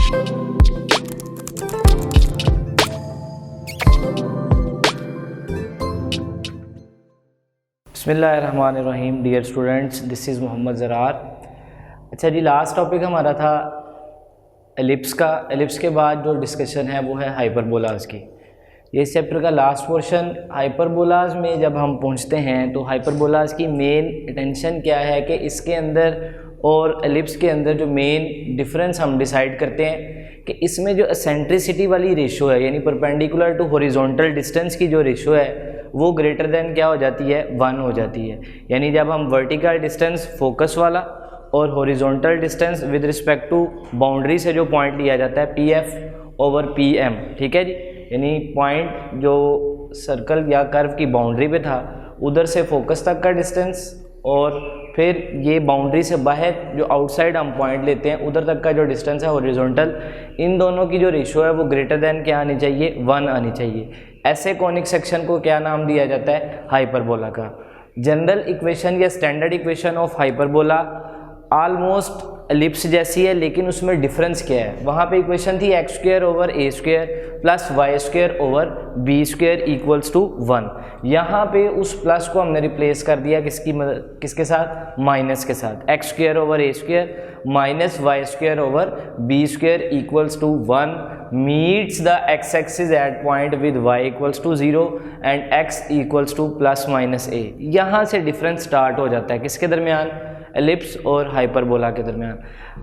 बिस्मिल्लाहिर्रहमानिर्रहीम। Dear students, this is Mohammad Zarar. अच्छा जी, लास्ट टॉपिक हमारा था एलिप्स का। एलिप्स के बाद जो डिस्कशन है वो है हाइपरबोलाज की। ये इस चैप्टर का लास्ट पोर्शन। हाइपरबोलाज में जब हम पहुंचते हैं तो हाइपरबोलाज की मेन अटेंशन क्या है कि इसके अंदर और एलिप्स के अंदर जो मेन डिफरेंस हम डिसाइड करते हैं कि इसमें जो एसेंट्रिसिटी वाली रेशो है, यानी परपेंडिकुलर टू हॉरिजॉन्टल डिस्टेंस की जो रेशो है वो ग्रेटर देन क्या हो जाती है, 1 हो जाती है। यानी जब हम वर्टिकल डिस्टेंस फोकस वाला और horizontal distance with respect to boundary से जो पॉइंट लिया जाता है PF ओवर PM, ठीक है जी, यानी पॉइंट जो सर्कल या कर्व की बाउंड्री पे था उधर से फोकस तक का डिस्टेंस, और फिर ये बाउंड्री से बाहर जो आउटसाइड हम पॉइंट लेते हैं उधर तक का जो डिस्टेंस है हॉरिजॉन्टल, इन दोनों की जो रेशो है वो ग्रेटर देन क्या आनी चाहिए, 1 आनी चाहिए। ऐसे कॉनिक सेक्शन को क्या नाम दिया जाता है, हाइपरबोला का। जनरल इक्वेशन या standard equation of hyperbola almost ellipse जैसी है, लेकिन उसमें डिफरेंस क्या है। वहाँ पे इक्वेशन थी x² over a² plus y² over b² equals to 1। यहाँ पे उस प्लस को हमने रिप्लेस कर दिया किसके साथ, माइनस के साथ। x² over a² minus y² over b² equals to 1 meets the x-axis at point with y equals to 0 and x equals to plus minus a। यहाँ से डिफरेंस स्टार्ट हो जाता है किसके दरमियान, एलिप्स और हाइपरबोला के दरमियान।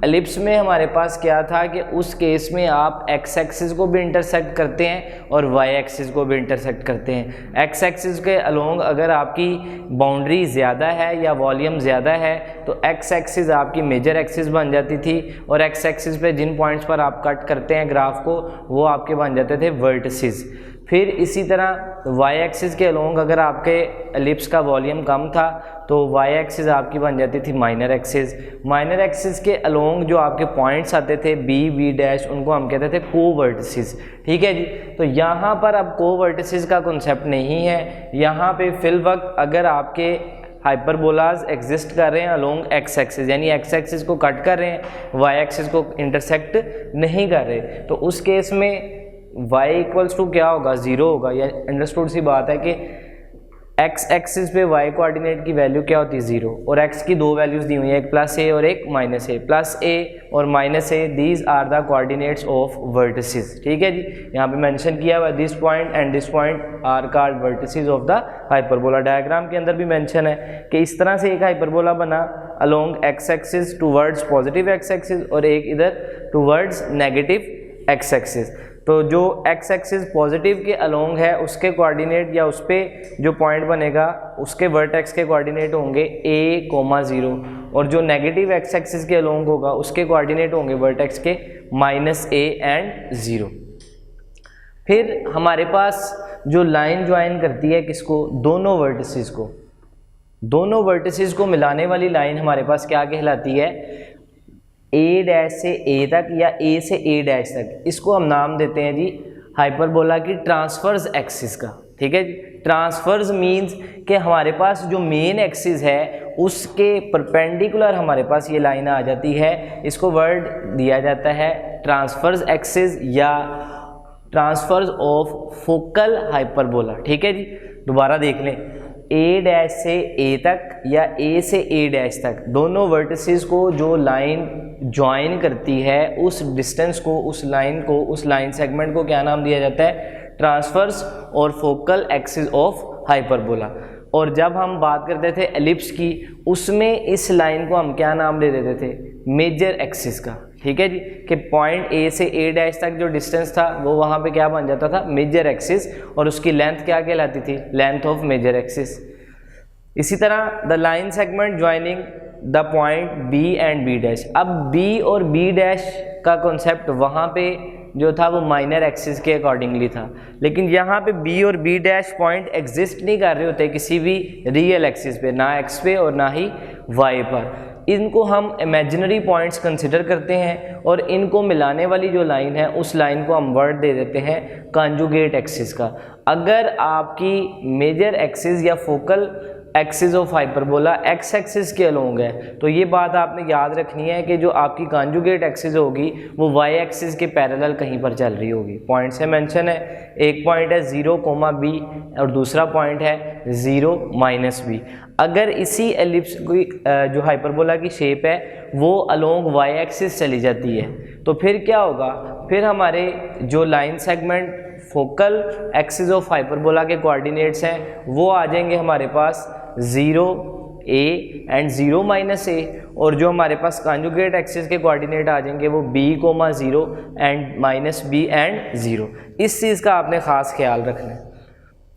एलिप्स में हमारे पास क्या था कि उस केस में आप एक्स एक्सिस को भी इंटरसेक्ट करते हैं और वाई एक्सिस को भी इंटरसेक्ट करते हैं। एक्स एक्सिस के अलोंग अगर आपकी बाउंड्री ज़्यादा है या वॉल्यूम ज़्यादा है तो एक्स एक्सिस आपकी मेजर एक्सिस बन जाती थी, और एक्स एक्सिस पे जिन पॉइंट्स पर आप कट करते हैं ग्राफ को वो आपके बन जाते थे वर्टिसेस। फिर इसी तरह वाई एक्सिस के अलोंग अगर आपके एलिप्स का वॉल्यूम कम था तो वाई एक्सिस आपकी बन जाती थी माइनर एक्सिस। माइनर एक्सिस के अलोंग जो आपके पॉइंट्स आते थे B उनको हम कहते थे कोवर्टिसेस, ठीक है जी। तो यहाँ पर अब कोवर्टिसेस का कॉन्सेप्ट नहीं है। यहाँ पे फिल वक्त अगर आपके हाइपरबोलाज एग्जिस्ट कर रहे हैं अलोंग एक्स एक्सिस, यानी एक्स एक्सिस को कट कर रहे हैं, वाई एक्सिस को इंटरसेक्ट नहीं कर रहे, तो उस केस में y इक्वल्स टू क्या होगा, 0 होगा। या अंडरस्टूड सी बात है कि x एक्सिस पे y कोऑर्डिनेट की वैल्यू क्या होती है, 0, और x की दो वैल्यूज़ दी हुई हैं, एक प्लस a और एक माइनस a। प्लस a और minus a these are the coordinates of vertices, ठीक है जी। यहाँ पे मेंशन किया हुआ this point and this point are called vertices of the hyperbola. Diagram के अंदर भी मेंशन है कि इस तरह से एक हाइपरबोला बना along x axis towards positive x axis और एक इधर टूवर्ड्स नेगेटिव x एक्सिस। तो जो x एक्सिस पॉजिटिव के अलोंग है उसके कोऑर्डिनेट या उस पर जो पॉइंट बनेगा उसके वर्टेक्स के कोऑर्डिनेट होंगे a, 0, और जो नेगेटिव x एक्सिस के अलोंग होगा उसके कोऑर्डिनेट होंगे वर्टेक्स के -a एंड 0। फिर हमारे पास जो लाइन ज्वाइन करती है किसको, दोनों वर्टिसेस को, दोनों वर्टिसेस को मिलाने वाली लाइन हमारे पास क्या कहलाती है, A' से A तक या A से A' तक। इसको हम नाम देते हैं जी हाइपरबोला की ट्रांसफर्स एक्सिस का, ठीक है जी। ट्रांसफर्स मींस कि हमारे पास जो मेन एक्सिस है उसके परपेंडिकुलर हमारे पास ये लाइन आ जाती है, इसको वर्ड दिया जाता है ट्रांसफर्स एक्सिस या ट्रांसफर्स ऑफ फोकल हाइपरबोला, ठीक है जी। दोबारा देख लें, A' से A तक या A से A' तक दोनों वर्टिसेस को जो लाइन ज्वाइन करती है उस डिस्टेंस को, उस लाइन सेगमेंट को क्या नाम दिया जाता है, ट्रांसफर्स और फोकल एक्सिस ऑफ हाइपरबोला। और जब हम बात करते थे एलिप्स की, उसमें इस लाइन को हम क्या नाम दे देते थे, मेजर एक्सिस का, ठीक है जी। कि पॉइंट A से A' तक जो डिस्टेंस था वो वहाँ पे क्या बन जाता था, मेजर एक्सिस, और उसकी लेंथ क्या कहलाती थी, लेंथ ऑफ मेजर एक्सिस। इसी तरह the line segment joining the point B and B'। अब B और B' का कॉन्सेप्ट वहाँ पे जो था वो माइनर एक्सिस के अकॉर्डिंगली था, लेकिन यहाँ पे B और B' पॉइंट एग्जिस्ट नहीं कर रहे होते किसी भी रियल एक्सिस पे, ना x पे और ना ही y पर। इनको हम इमेजिनरी पॉइंट्स कंसिडर करते हैं और इनको मिलाने वाली जो लाइन है उस लाइन को हम वर्ड दे देते हैं कॉन्जुगेट एक्सिस का। अगर आपकी मेजर एक्सिस या focal axis of hyperbola x axis के अलोंग है। तो ये बात आपने याद रखनी है कि जो आपकी कॉन्जुगेट एक्सिस होगी वो वाई एक्सिस के पैरेलल कहीं पर चल रही होगी। पॉइंट से मेंशन है, एक पॉइंट है 0, b और दूसरा पॉइंट है 0, -b। अगर इसी एलिप्स की जो हाइपरबोला की शेप है वो अलोंग वाई एक्सिस चली जाती है तो फिर क्या होगा, फिर हमारे जो line segment focal axis of hyperbola के कोऑर्डिनेट्स हैं वो आ जाएंगे हमारे पास 0, a एंड 0, -a, और जो हमारे पास कॉन्जुगेट एक्सिस के कोऑर्डिनेट आ जाएंगे वो b, 0 एंड -b एंड 0। इस चीज़ का आपने ख़ास ख्याल रखना है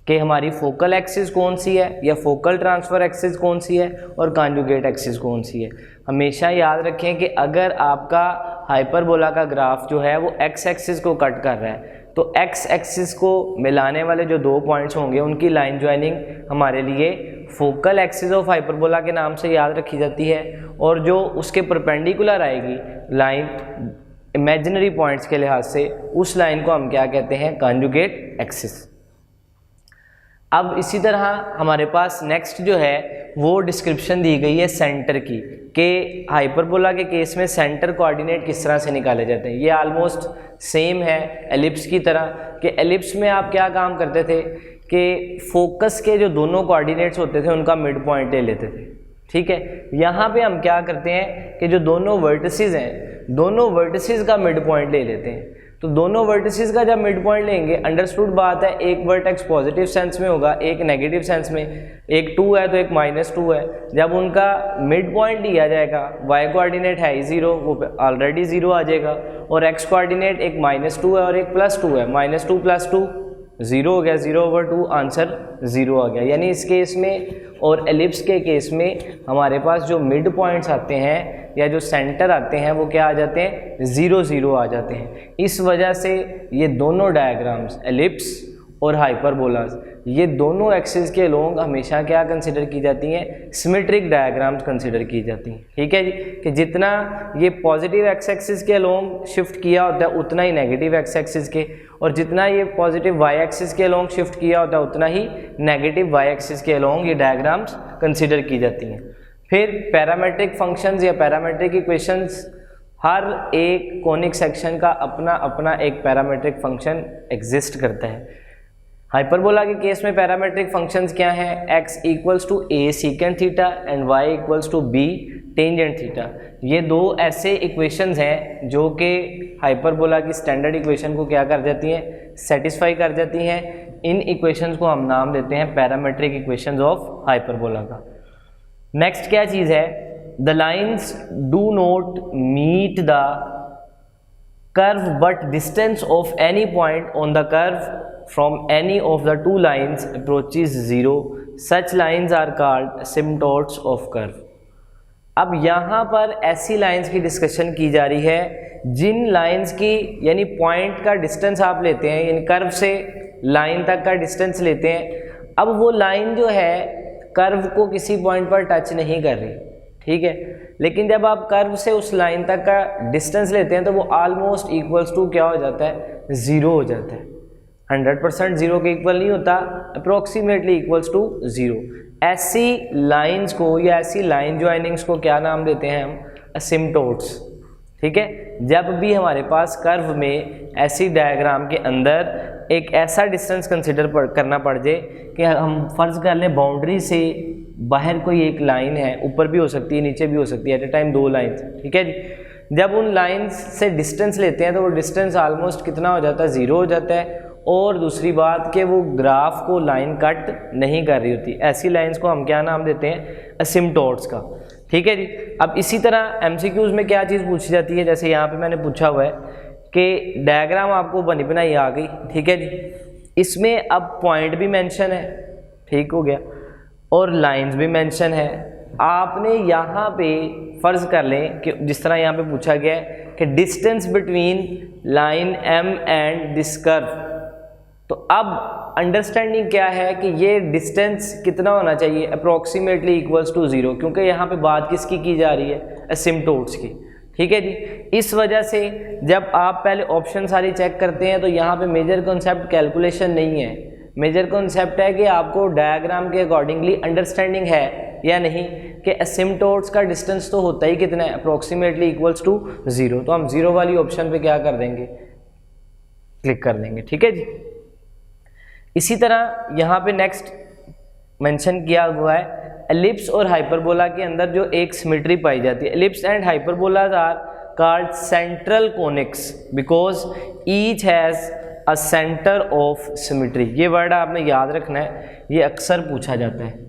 कि हमारी फोकल एक्सिस कौन सी है या फोकल ट्रांसफ़र एक्सिस कौन सी है और कॉन्जुगेट एक्सिस कौन सी है। हमेशा याद रखें कि अगर आपका हाइपरबोला का ग्राफ जो है वो एक्स एक्सिस को कट कर रहा है तो एक्स एक्सिस को मिलाने वाले जो 2 पॉइंट्स होंगे उनकी लाइन ज्वाइनिंग हमारे लिए फोकल एक्सिस ऑफ हाइपरबोला के नाम से याद रखी जाती है, और जो उसके परपेंडिकुलर आएगी लाइन इमेजिनरी पॉइंट्स के लिहाज से उस लाइन को हम क्या कहते हैं, कॉन्जुगेट एक्सिस। अब इसी तरह हमारे पास नेक्स्ट जो है वो डिस्क्रिप्शन दी गई है सेंटर की, कि हाइपरबोला के केस में सेंटर कोऑर्डिनेट किस तरह से निकाले जाते हैं। ये ऑलमोस्ट सेम है एलिप्स की तरह, कि एलिप्स में आप क्या काम करते थे कि फोकस के जो दोनों कोऑर्डिनेट्स होते थे उनका मिड पॉइंट ले लेते थे, ठीक है। यहाँ पे हम क्या करते हैं कि जो दोनों वर्टिसेस हैं दोनों वर्टिसेस का मिड पॉइंट ले लेते हैं। तो दोनों वर्टिसेस का जब मिड पॉइंट लेंगे, अंडरस्टूड बात है, एक वर्टेक्स पॉजिटिव सेंस में होगा, एक नेगेटिव सेंस में, एक 2 है तो एक -2 है। जब उनका मिड पॉइंट लिया जाएगा, y कोऑर्डिनेट है 0, वो ऑलरेडी 0 आ जाएगा, और x कोऑर्डिनेट एक -2 है और एक +2 है, -2 + 2 0 हो गया, 0/2 आंसर 0 आ गया। यानी इस केस में और एलिप्स के केस में हमारे पास जो मिड पॉइंट्स आते हैं या जो सेंटर आते हैं वो क्या आ जाते हैं, 0, 0 आ जाते हैं। इस वजह से ये दोनों डायग्राम्स एलिप्स और हाइपरबोलास ये दोनों एक्सिस के अलोंग हमेशा क्या कंसिडर की जाती हैं, सिमेट्रिक डायग्राम्स कंसिडर की जाती हैं, ठीक है जी। कि जितना ये पॉजिटिव एक्स एक्सिस के अलोंग शिफ्ट किया होता है उतना ही नेगेटिव एक्स एक्सिस के, और जितना ये पॉजिटिव वाई एक्सिस के अलोंग शिफ्ट किया होता है उतना ही नेगेटिव वाई एक्सिस के अलोंग ये डायग्राम्स कंसिडर की जाती हैं। फिर पैरामेट्रिक फंक्शंस या पैरामेट्रिक इक्वेशंस, हर एक कोनिक सेक्शन का अपना अपना एक पैरामेट्रिक फंक्शन एग्जिस्ट करता है। हाइपरबोला के केस में पैरामेट्रिक फंक्शंस क्या हैं, x = a secant theta and y = b tangent theta. ये दो ऐसे इक्वेशंस हैं जो कि हाइपरबोला की स्टैंडर्ड इक्वेशन को क्या कर जाती हैं, सेटिस्फाई कर जाती हैं। इन इक्वेशंस को हम नाम देते हैं पैरामेट्रिक इक्वेशंस ऑफ हाइपरबोला का। नेक्स्ट क्या चीज़ है, the lines do not meet the curve but distance of any point on the curve from any of the two lines approaches 0, such lines are called asymptotes of curve। अब यहाँ पर ऐसी lines की discussion की जा रही है जिन lines की यानी पॉइंट का डिस्टेंस आप लेते हैं, यानी कर्व से लाइन तक का डिस्टेंस लेते हैं। अब वो लाइन जो है कर्व को किसी पॉइंट पर टच नहीं कर रही, ठीक है, लेकिन जब आप कर्व से उस लाइन तक का डिस्टेंस लेते हैं तो वो ऑलमोस्ट इक्वल्स टू क्या हो जाता है, 0 हो जाता है। 100% 0 के इक्वल नहीं होता, अप्रोक्सीमेटली इक्वल्स टू 0। ऐसी लाइंस को या ऐसी लाइन ज्वाइनिंग्स को क्या नाम देते हैं हम, असिम्प्टोट्स, ठीक है। जब भी हमारे पास कर्व में ऐसी डायग्राम के अंदर एक ऐसा डिस्टेंस कंसिडर करना पड़ जाए कि हम फर्ज कर लें बाउंड्री से बाहर कोई एक लाइन है, ऊपर भी हो सकती है नीचे भी हो सकती है, एट ए टाइम 2 लाइन्स, ठीक है जी। जब उन लाइन्स से डिस्टेंस लेते हैं तो वो डिस्टेंस ऑलमोस्ट कितना हो जाता है, 0 हो जाता है। और दूसरी बात कि वो ग्राफ को लाइन कट नहीं कर रही होती। ऐसी लाइंस को हम क्या नाम देते हैं, असिम्प्टोट्स का, ठीक है जी। अब इसी तरह एमसीक्यूज में क्या चीज़ पूछी जाती है, जैसे यहाँ पे मैंने पूछा हुआ है कि डायग्राम आपको बनी बनाई आ गई, ठीक है जी। इसमें अब पॉइंट भी मेंशन है, ठीक हो गया, और लाइंस भी मेंशन है। आपने यहाँ पे फ़र्ज़ कर लें कि जिस तरह यहाँ पे पूछा गया है कि distance between line m and this curve, तो अब अंडरस्टैंडिंग क्या है कि ये डिस्टेंस कितना होना चाहिए, अप्रॉक्सीमेटली इक्वल्स टू 0, क्योंकि यहाँ पे बात किसकी की जा रही है, असिम्प्टोट्स की, ठीक है जी। इस वजह से जब आप पहले ऑप्शन सारी चेक करते हैं तो यहाँ पे मेजर कॉन्सेप्ट कैलकुलेशन नहीं है, मेजर कॉन्सेप्ट है कि आपको डायग्राम के अकॉर्डिंगली अंडरस्टैंडिंग है या नहीं कि एसिम्पटोट्स का डिस्टेंस तो होता ही कितना है, अप्रोक्सीमेटली इक्वल्स टू 0। तो हम 0 वाली ऑप्शन पे क्या कर देंगे, क्लिक कर देंगे। ठीक है जी। इसी तरह यहाँ पे नेक्स्ट मेंशन किया हुआ है एलिप्स और हाइपरबोला के अंदर जो एक सिमेट्री पाई जाती है। Ellipse and hyperbolas are called central conics because each has a centre of symmetry. ये वर्ड आपने याद रखना है, ये अक्सर पूछा जाता है।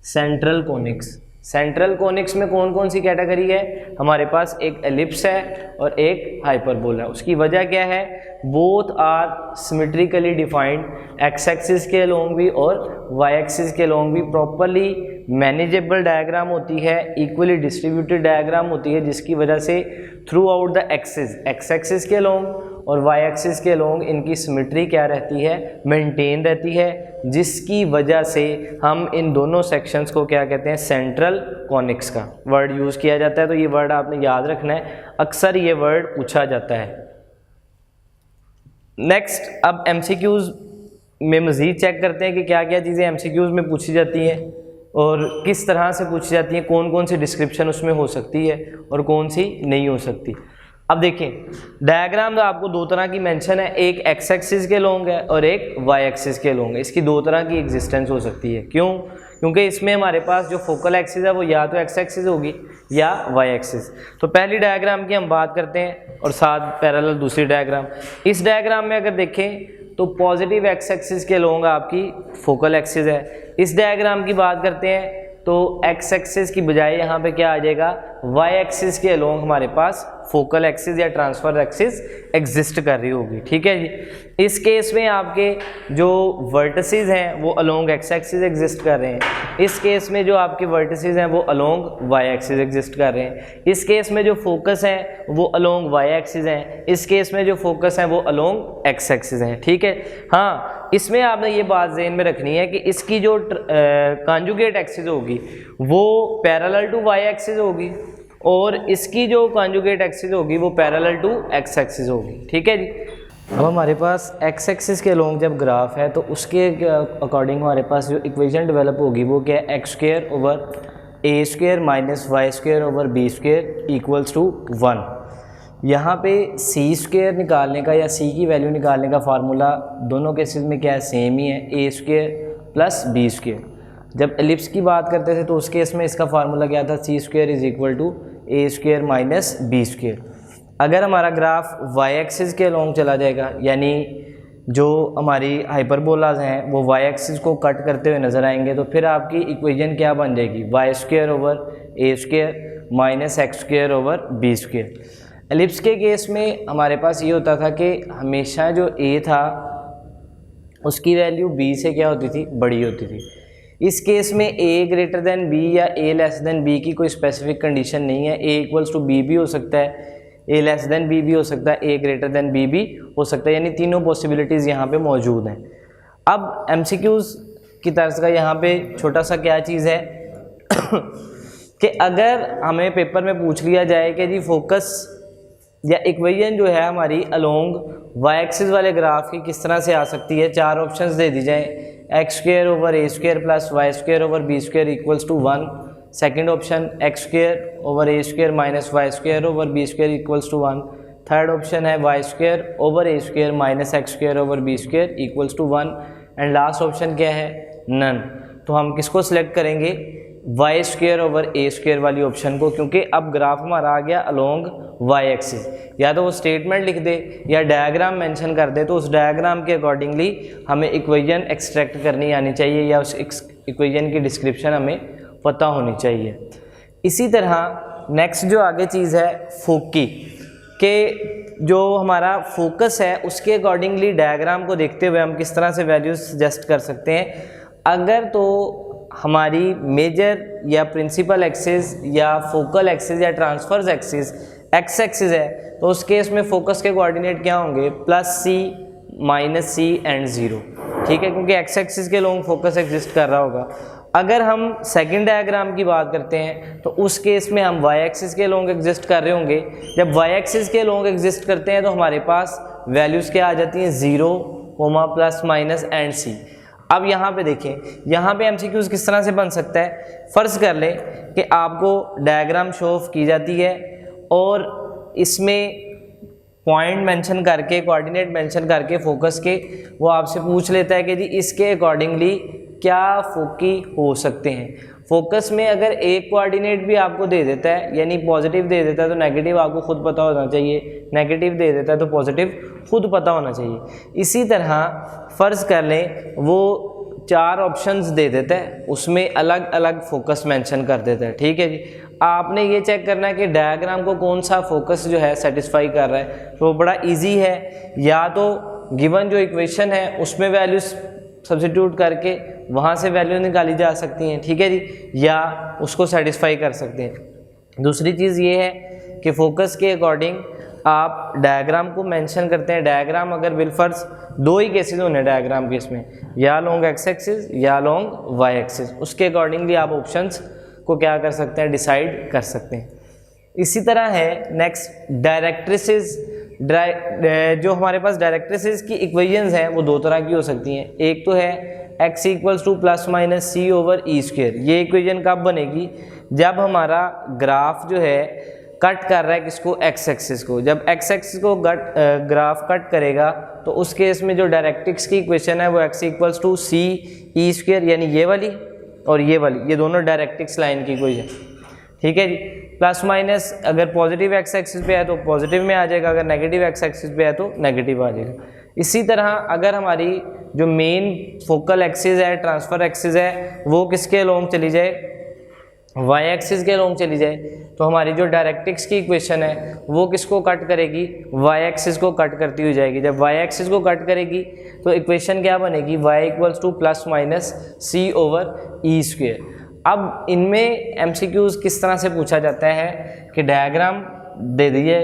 सेंट्रल कोनिक्स, सेंट्रल कोनिक्स में कौन कौन सी कैटेगरी है, हमारे पास एक एलिप्स है और एक हाइपरबोला। उसकी वजह क्या है, both are symmetrically defined, X axis के अलोंग भी और वाई एक्सिस के अलोंग भी प्रॉपरली मैनेजेबल डायग्राम होती है, इक्वली डिस्ट्रीब्यूटेड डायग्राम होती है, जिसकी वजह से through out the axis, x axis के अलोंग और वाई एक्सिस के अलोंग इनकी सिमेट्री क्या रहती है, मेंटेन रहती है, जिसकी वजह से हम इन दोनों सेक्शंस को क्या कहते हैं, सेंट्रल कॉनिक्स का वर्ड यूज़ किया जाता है। तो ये वर्ड आपने याद रखना है, अक्सर ये वर्ड पूछा जाता है। नेक्स्ट, अब एमसीक्यूज़ में मज़ीद चेक करते हैं कि क्या क्या चीज़ें एमसीक्यूज़ में पूछी जाती हैं और किस तरह से पूछी जाती हैं, कौन कौन सी डिस्क्रिप्शन उसमें हो सकती है और कौन सी नहीं हो सकती। अब देखें, डायग्राम आपको दो तरह की मेंशन है, एक एक्स एक्सिस के लॉन्ग है और एक वाई एक्सिस के लॉन्ग है। इसकी दो तरह की एग्जिस्टेंस हो सकती है। क्यों? क्योंकि इसमें हमारे पास जो फोकल एक्सिस है वो या तो एक्स एक्सिस होगी या वाई एक्सिस। तो पहली डायग्राम की हम बात करते हैं और साथ पैरेलल दूसरी डायग्राम। इस डायग्राम में अगर देखें तो पॉजिटिव एक्स एक्सिस के लॉन्ग आपकी फोकल एक्सिस है। इस डायग्राम की बात करते हैं तो एक्स एक्सिस की बजाय यहाँ पे क्या आ जाएगा, वाई एक्सिस के अलोंग हमारे पास फोकल एक्सिस या ट्रांसफर एक्सिस एग्जिस्ट कर रही होगी। ठीक है जी। इस केस में आपके जो वर्टिसेस हैं वो अलोंग एक्स एक्सिस एग्जिस्ट कर रहे हैं। इस केस में जो आपके वर्टिसेस हैं वो अलोंग वाई एक्सिस एग्जिस्ट कर रहे हैं। इस केस में जो फोकस है वो अलोंग वाई एक्सिस हैं। इस केस में जो फोकस है वो अलोंग एक्स एक्सिस हैं। ठीक है। हाँ, इसमें आपने ये बात ज़हन में रखनी है कि इसकी जो कॉन्जुगेट एक्सिस होगी वो पैरेलल टू वाई एक्सिस होगी और इसकी जो कॉन्जुगेट एक्सिस होगी वो पैरेलल टू एक्स एक्सिस होगी। ठीक है जी। अब हमारे पास एक्स एक्सिस के अलोंग जब ग्राफ है तो उसके अकॉर्डिंग हमारे पास जो इक्वेशन डेवलप होगी वो क्या है, X square over A square minus Y square over B square equals to 1। यहाँ पे सी स्क्वायर निकालने का या सी की वैल्यू निकालने का फार्मूला दोनों केसेस में क्या है, सेम ही है, ए स्क्वायर प्लस बी स्क्वायर। जब एलिप्स की बात करते थे तो उस केस में इसका फार्मूला क्या था, c square is equal to a square minus b square. अगर हमारा ग्राफ वाई एक्सिस के अलोंग चला जाएगा, यानी जो हमारी हाइपरबोलाज हैं वो वाई एक्सिस को कट करते हुए नज़र आएंगे, तो फिर आपकी इक्वेशन क्या बन जाएगी, वाई स्क्वायर ओवर ए square minus x square over B square. Ellipse के केस में हमारे पास ये होता था कि हमेशा जो ए था उसकी वैल्यू बी से क्या होती थी, बड़ी होती थी। इस केस में a ग्रेटर देन b या a लेस देन b की कोई स्पेसिफिक कंडीशन नहीं है। a इक्वल्स टू b भी हो सकता है, a लेस देन b भी हो सकता है, a ग्रेटर देन b भी हो सकता है, यानी तीनों पॉसिबिलिटीज़ यहाँ पे मौजूद हैं। अब MCQs की तरफ का यहाँ पे छोटा सा क्या चीज़ है कि अगर हमें पेपर में पूछ लिया जाए कि जी फोकस या इक्वेशन जो है हमारी अलोंग वाई एक्सिस वाले ग्राफ की किस तरह से आ सकती है, चार ऑप्शंस दे दी जाए, x square over A square plus y square over B square equals to 1। Second option x square over A square minus Y square over B square equals to 1। Third option है y square over A square minus x square over B square equals to 1। And last option क्या है, none. तो हम किसको select करेंगे, y square over ए square वाली option को, क्योंकि अब ग्राफ हमारा आ गया अलोंग वाई एक्सिस। या तो वो स्टेटमेंट लिख दे या डायग्राम मेंशन कर दे, तो उस डायग्राम के अकॉर्डिंगली हमें इक्वेशन एक्सट्रैक्ट करनी आनी चाहिए या उस इक्वेशन की डिस्क्रिप्शन हमें पता होनी चाहिए। इसी तरह नेक्स्ट जो आगे चीज़ है फोकी के, जो हमारा फोकस है उसके अकॉर्डिंगली डायग्राम को देखते हुए हम किस तरह से वैल्यूज सजेस्ट कर सकते हैं। अगर तो हमारी मेजर या प्रिंसिपल एक्सिस या फोकल एक्सिस या ट्रांसफर्स एक्सिस एक्स एक्सिस है तो उस केस में फोकस के कोऑर्डिनेट क्या होंगे, plus C minus C and 0। ठीक है, क्योंकि एक्स एक्सिस के लोग फोकस एग्जिस्ट कर रहा होगा। अगर हम सेकंड डायग्राम की बात करते हैं तो उस केस में हम वाई एक्सिस के लोग एग्जिस्ट कर रहे होंगे। जब वाई एक्सिस के लोग एग्जिस्ट करते हैं तो हमारे पास वैल्यूज़ क्या आ जाती हैं, 0, कोमा प्लस माइनस एंड सी। अब यहाँ पे देखें, यहाँ पे एमसीक्यूज किस तरह से बन सकता है। फ़र्ज़ कर लें कि आपको डायग्राम शो ऑफ की जाती है और इसमें पॉइंट मेंशन करके, कोऑर्डिनेट मेंशन करके फोकस के वो आपसे पूछ लेता है कि जी इसके अकॉर्डिंगली क्या फोकी हो सकते हैं। फोकस में अगर एक कोऑर्डिनेट भी आपको दे देता है, यानी पॉजिटिव दे देता है तो नेगेटिव आपको खुद पता होना चाहिए, नेगेटिव दे देता है तो पॉजिटिव खुद पता होना चाहिए। इसी तरह फ़र्ज़ कर लें वो 4 ऑप्शंस दे देता है, उसमें अलग अलग फोकस मेंशन कर देता है, ठीक है जी। आपने ये चेक करना है कि डायग्राम को कौन सा फोकस जो है सेटिस्फाई कर रहा है। तो बड़ा इजी है, या तो गिवन जो इक्वेशन है उसमें वैल्यूज सब्स्टिट्यूट करके वहाँ से वैल्यू निकाली जा सकती हैं, ठीक है जी, या उसको सेटिस्फाई कर सकते हैं। दूसरी चीज़ ये है कि फोकस के अकॉर्डिंग आप डायग्राम को मेंशन करते हैं। डायग्राम अगर बिलफर्ज 2 ही केसेस होने डायग्राम के, इसमें या लॉन्ग एक्स एक्सिस या लॉन्ग वाई एक्सिस, उसके अकॉर्डिंगली आप ऑप्शंस को क्या कर सकते हैं, डिसाइड कर सकते हैं। इसी तरह है नेक्स्ट डायरेक्ट्रिसेस। जो हमारे पास डायरेक्ट्रिसेस की इक्वेशंस हैं वो 2 तरह की हो सकती हैं। एक तो है x equals to plus minus c over e square. ये इक्वेशन कब बनेगी, जब हमारा ग्राफ जो है कट कर रहा है किसको, x एक्सिस को। जब x एक्सिस को ग्राफ कट करेगा तो उस केस में जो डायरेक्ट्रिक्स की इक्वेशन है वो x equals to C E square, यानी ये वाली और ये वाली, ये दोनों डायरेक्ट्रिक्स लाइन की इक्वेशन, ठीक है जी। प्लस माइनस अगर पॉजिटिव एक्स एक्सिस पे है तो पॉजिटिव में आ जाएगा, अगर नेगेटिव एक्स एक्सिस पे है तो नेगेटिव आ जाएगा। इसी तरह अगर हमारी जो मेन फोकल एक्सिस है, ट्रांसफ़र एक्सिस है, वो किसके अलोंग चली जाए, वाई एक्सिस के अलोंग चली जाए, तो हमारी जो डायरेक्ट्रिक्स की इक्वेशन है वो किसको कट करेगी, वाई एक्सिस को कट करती हुई जाएगी। जब वाई एक्सिस को कट करेगी तो इक्वेशन क्या बनेगी, y equals to plus minus c over e square. अब इनमें एमसीक्यूज़ किस तरह से पूछा जाता है कि डायग्राम दे दिए,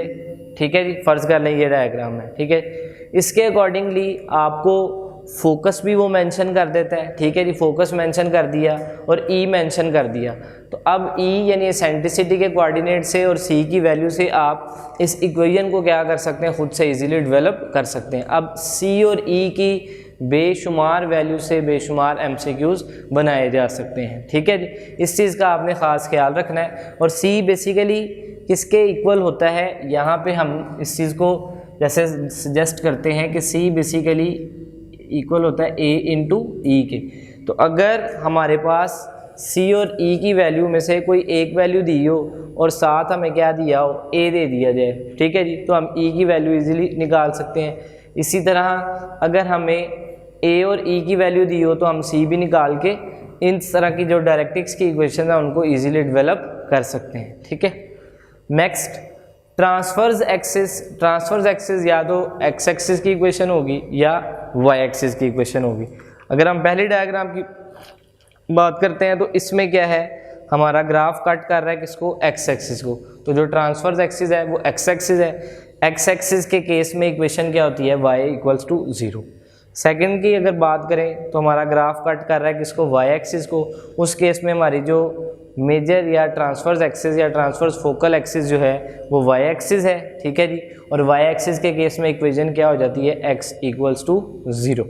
ठीक है जी, फ़र्ज़ कर लें ये डायग्राम है, ठीक है, इसके अकॉर्डिंगली आपको फोकस भी वो मेंशन कर देता है, ठीक है जी। फोकस मेंशन कर दिया और ई मेंशन कर दिया, तो अब ई यानी एसेंट्रिसिटी के कोऑर्डिनेट से और सी की वैल्यू से आप इस इक्वेशन को क्या कर सकते हैं, खुद से इजीली डेवलप कर सकते हैं। अब सी और ई की बेशुमार वैल्यू से बेशुमार एमसीक्यूज़ बनाए जा सकते हैं, ठीक है जी। इस चीज़ का आपने ख़ास ख्याल रखना है। और सी बेसिकली किसके इक्वल होता है, यहाँ पे हम इस चीज़ को जैसे सजेस्ट करते हैं कि सी बेसिकली इक्वल होता है ए इंटू ई के। तो अगर हमारे पास सी और ई की वैल्यू में से कोई एक वैल्यू दी हो और साथ हमें क्या दिया हो, ए दे दिया जाए, ठीक है जी, तो हम ई की वैल्यू इजीली निकाल सकते हैं। इसी तरह अगर हमें ए और ई की वैल्यू दी हो तो हम सी भी निकाल के इन तरह की जो डायरेक्ट्रिक्स की इक्वेशन है उनको इजीली डेवलप कर सकते हैं, ठीक है। Next transverse axis. Transverse axis या तो एक्स एक्सिस की इक्वेशन होगी या वाई एक्सिस की इक्वेशन होगी। अगर हम पहले डायग्राम की बात करते हैं तो इसमें क्या है, हमारा ग्राफ कट कर रहा है किसको, एक्स एक्सिस को, तो जो ट्रांसफर्स एक्सिस है वो एक्स एक्सिस है। एक्स एक्सिस के केस में इक्वेशन क्या होती है, वाई इक्वल्स टू 0। सेकंड की अगर बात करें तो हमारा ग्राफ कट कर रहा है किसको, वाई एक्सिस को, उस केस में हमारी जो मेजर या ट्रांसफर्स एक्सिस या ट्रांसफर्स फोकल एक्सिस जो है वो वाई एक्सिस है, ठीक है जी। और वाई एक्सिस के केस में इक्वेशन क्या हो जाती है, एक्स इक्वल्स टू 0।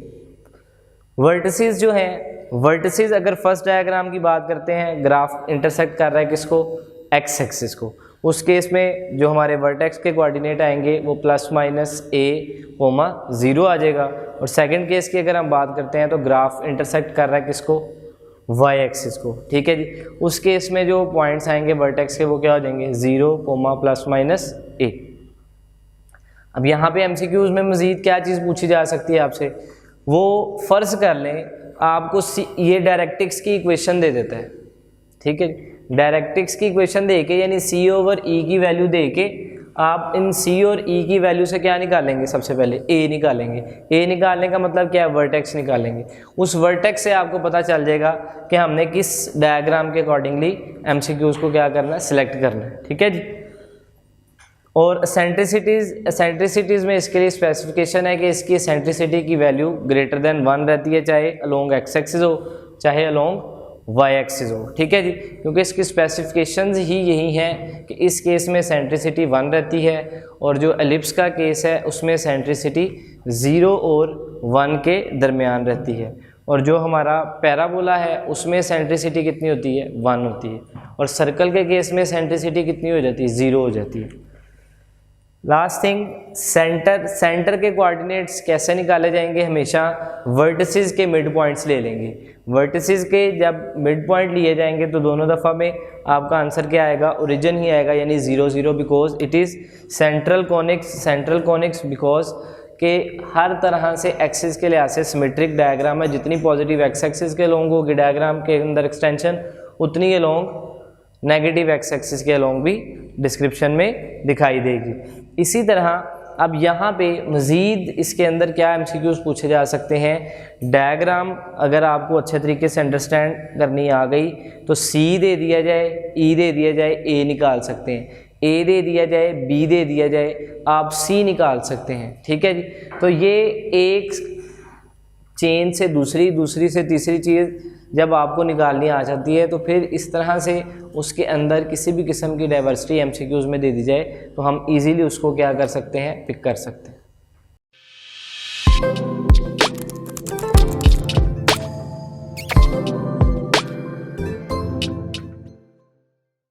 वर्टिसेस जो हैं, वर्टिसेस अगर फर्स्ट डायग्राम की बात करते हैं, ग्राफ इंटरसेक्ट कर रहा है किसको, एक्स एक्सिस को, उस केस में जो हमारे वर्टेक्स के कोऑर्डिनेट आएंगे वो प्लस माइनस ए कोमा 0 आ जाएगा। और सेकंड केस की अगर हम बात करते हैं तो ग्राफ इंटरसेक्ट कर रहा है किसको, वाई एक्सिस को, ठीक है जी। उस केस में जो पॉइंट्स आएंगे वर्टेक्स के वो क्या हो जाएंगे, 0 कोमा प्लस माइनस ए। अब यहाँ पे एमसीक्यूज में मज़ीद क्या चीज़ पूछी जा सकती है आपसे, वो फ़र्ज़ कर लें आपको ये डायरेक्ट्रिक्स की इक्वेशन दे देता है, ठीक है। डायरेक्ट्रिक्स की इक्वेशन दे के यानी सी ओवर ई की वैल्यू दे के आप इन सी और ई की वैल्यू से क्या निकालेंगे, सबसे पहले ए निकालेंगे। ए निकालने का मतलब क्या है, वर्टेक्स निकालेंगे। उस वर्टेक्स से आपको पता चल जाएगा कि हमने किस डायग्राम के अकॉर्डिंगली एमसीक्यूज को क्या करना है, सिलेक्ट करना है, ठीक है जी। और सेंट्रिसिटीज़ में इसके लिए स्पेसिफिकेशन है कि इसकी सेंट्रिसिटी की वैल्यू ग्रेटर देन 1 रहती है, चाहे अलोंग एक्स एक्सिस हो चाहे अलोंग वाई एक्सिस हो, ठीक है जी, क्योंकि इसकी स्पेसिफिकेशंस ही यही हैं कि इस केस में सेंट्रिसिटी 1 रहती है और जो एलिप्स का केस है उसमें सेंट्रिसिटी 0 और 1 के दरमियान रहती है, और जो हमारा पैराबोला है उसमें सेंट्रिसिटी कितनी होती है 1 होती है, और सर्कल के केस में सेंट्रिसिटी कितनी हो जाती है 0 हो जाती है। लास्ट थिंग, सेंटर के कोऑर्डिनेट्स कैसे निकाले जाएंगे, हमेशा वर्टिसेस के मिड पॉइंट्स ले लेंगे। वर्टिसेस के जब मिड पॉइंट लिए जाएंगे तो दोनों दफ़ा में आपका आंसर क्या आएगा, ओरिजिन ही आएगा, यानी 0 0, because it is central conics because के हर तरह से एक्सिस के लिहाज से सिमेट्रिक डायग्राम है। जितनी पॉजिटिव एक्स एक्सिस के लॉन्ग होगी डायग्राम के अंदर एक्सटेंशन, उतनी ये लॉन्ग नेगेटिव एक्स एक्सिस के लॉन्ग भी डिस्क्रिप्शन में दिखाई देगी। इसी तरह अब यहाँ पे मज़ीद इसके अंदर क्या एमसीक्यूज़ पूछे जा सकते हैं। डायग्राम अगर आपको अच्छे तरीके से अंडरस्टैंड करनी आ गई तो सी दे दिया जाए, ई दे दिया जाए, ए निकाल सकते हैं, ए दे दिया जाए, बी दे दिया जाए, आप सी निकाल सकते हैं, ठीक है जी। तो ये एक चेन से दूसरी से तीसरी चीज़ जब आपको निकालनी आ जाती है तो फिर इस तरह से उसके अंदर किसी भी किस्म की डाइवर्सिटी एमसीक्यूज़ में दे दी जाए तो हम इजीली उसको क्या कर सकते हैं, पिक कर सकते हैं।